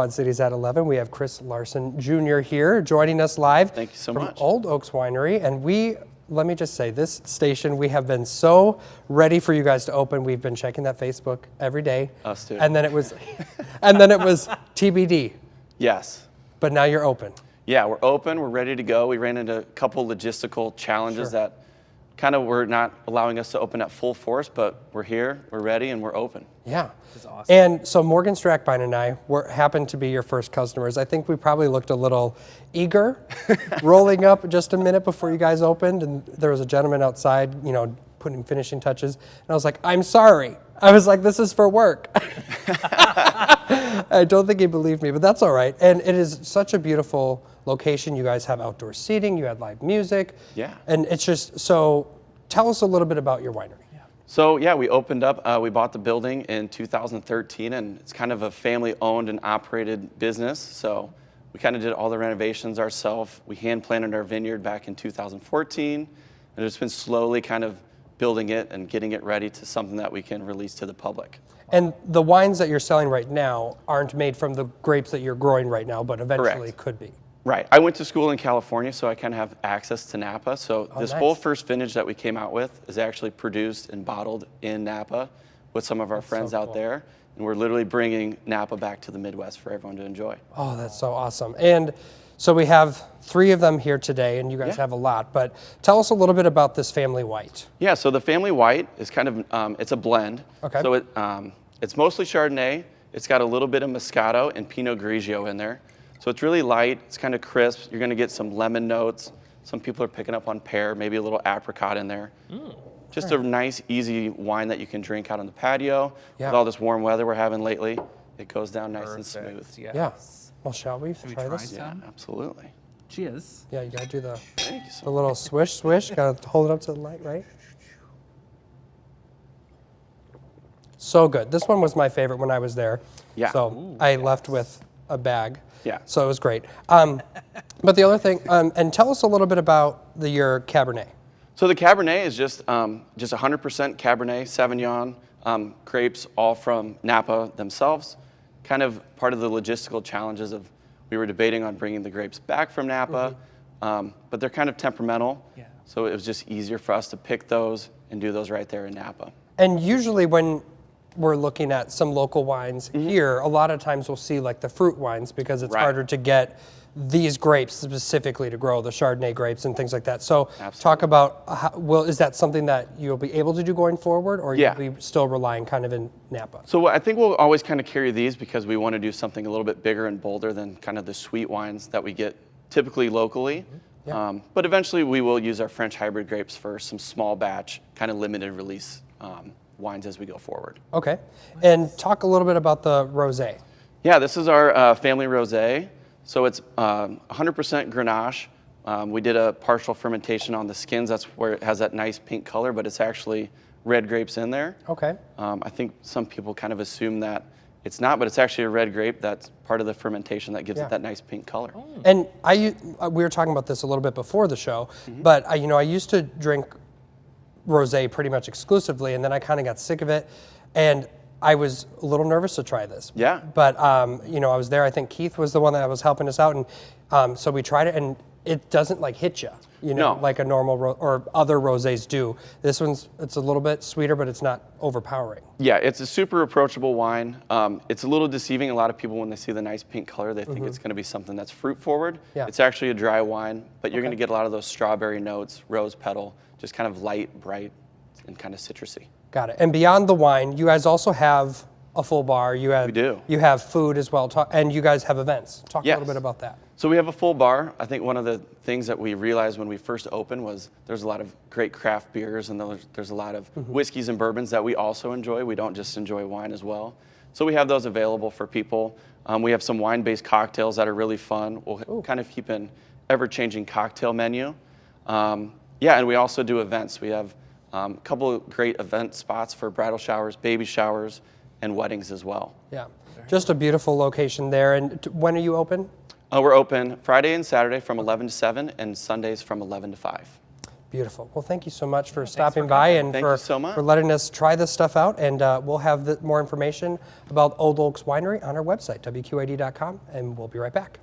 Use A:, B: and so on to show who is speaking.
A: Quad Cities at 11. We have Chris Larson Jr. here joining us live.
B: Thank you so
A: from
B: much.
A: Old Oaks Winery. And let me just say, this station, we have been so ready for you guys to open. We've been checking that Facebook every day.
B: Us too.
A: And then it was, and then it was TBD.
B: Yes.
A: But now you're open.
B: Yeah, we're open. We're ready to go. We ran into a couple logistical challenges that kind of were not allowing us to open at full force, but we're here, we're ready, and we're open.
A: Yeah.
C: That's awesome.
A: And so Morgan Strackbine and I happened to be your first customers. I think we probably looked a little eager, rolling up just a minute before you guys opened, and there was a gentleman outside, putting finishing touches, and I was like, I'm sorry. I was like, this is for work. I don't think he believed me, but that's all right. And it is such a beautiful location. You guys have outdoor seating, you had live music.
B: Yeah.
A: And it's just, so tell us a little bit about your winery.
B: So yeah, we opened up, we bought the building in 2013, and it's kind of a family owned and operated business. So we kind of did all the renovations ourselves. We hand planted our vineyard back in 2014, and it's been slowly kind of building it and getting it ready to something that we can release to the public.
A: And the wines that you're selling right now aren't made from the grapes that you're growing right now, but eventually could be.
B: Right. I went to school in California, so I kind of have access to Napa. So this whole first vintage that we came out with is actually produced and bottled in Napa with some of our friends out there. And we're literally bringing Napa back to the Midwest for everyone to enjoy.
A: Oh, that's so awesome. And so we have 3 of them here today, and you guys have a lot. But tell us a little bit about this family white.
B: Yeah, so the family white is kind of, it's a blend.
A: Okay.
B: So it's mostly Chardonnay. It's got a little bit of Moscato and Pinot Grigio in there. So it's really light, it's kind of crisp. You're gonna get some lemon notes. Some people are picking up on pear, maybe a little apricot in there. Just a nice, easy wine that you can drink out on the patio. With all this warm weather we're having lately, it goes down nice and smooth.
C: Yes.
A: Yeah. Well, shall we try this?
B: Yeah, absolutely.
C: Cheers.
A: Yeah, you gotta do the
B: Thank you
A: little swish. Gotta hold it up to the light, right? So good. This one was my favorite when I was there.
B: Yeah.
A: So I left with a bag.
B: Yeah.
A: So it was great. But the other thing, and tell us a little bit about your Cabernet.
B: So the Cabernet is just 100% Cabernet Sauvignon grapes, all from Napa themselves. Kind of part of the logistical challenges of we were debating on bringing the grapes back from Napa, but they're kind of temperamental. Yeah. So it was just easier for us to pick those and do those right there in Napa.
A: And usually when we're looking at some local wines here, a lot of times we'll see like the fruit wines because it's harder to get these grapes specifically to grow, the Chardonnay grapes and things like that. So talk about, is that something that you'll be able to do going forward, or you'll be still relying kind of in Napa?
B: So I think we'll always kind of carry these because we want to do something a little bit bigger and bolder than kind of the sweet wines that we get typically locally. But eventually we will use our French hybrid grapes for some small batch, kind of limited release wines as we go forward.
A: Okay. And talk a little bit about the rosé.
B: Yeah, this is our family rosé. So it's 100% Grenache. We did a partial fermentation on the skins. That's where it has that nice pink color, but it's actually red grapes in there.
A: Okay.
B: I think some people kind of assume that it's not, but it's actually a red grape. That's part of the fermentation that gives it that nice pink color.
A: And we were talking about this a little bit before the show, but I used to drink rosé pretty much exclusively, and then I kind of got sick of it, and I was a little nervous to try this.
B: Yeah.
A: But I was there. I think Keith was the one that was helping us out, and so we tried it, and it doesn't like hit you, like a normal or other rosés do. This it's a little bit sweeter, but it's not overpowering.
B: Yeah, it's a super approachable wine. It's a little deceiving. A lot of people, when they see the nice pink color, they think it's going to be something that's fruit forward.
A: Yeah.
B: It's actually a dry wine, but you're going to get a lot of those strawberry notes, rose petal, just kind of light, bright, and kind of citrusy.
A: Got it. And beyond the wine, you guys also have a full bar. We do. You have food as well, and you guys have events. Talk a little bit about that.
B: So we have a full bar. I think one of the things that we realized when we first opened was there's a lot of great craft beers, and there's a lot of whiskeys and bourbons that we also enjoy. We don't just enjoy wine as well. So we have those available for people. We have some wine-based cocktails that are really fun. We'll kind of keep an ever-changing cocktail menu. And we also do events. We have a couple of great event spots for bridal showers, baby showers, and weddings as well.
A: Yeah, just a beautiful location there. And when are you open?
B: We're open Friday and Saturday from 11 to 7 and Sundays from 11 to 5.
A: Beautiful. Well, thank you so much for stopping by and
B: Thank you so much.
A: for letting us try this stuff out. And we'll have more information about Old Oaks Winery on our website, wqid.com, and we'll be right back.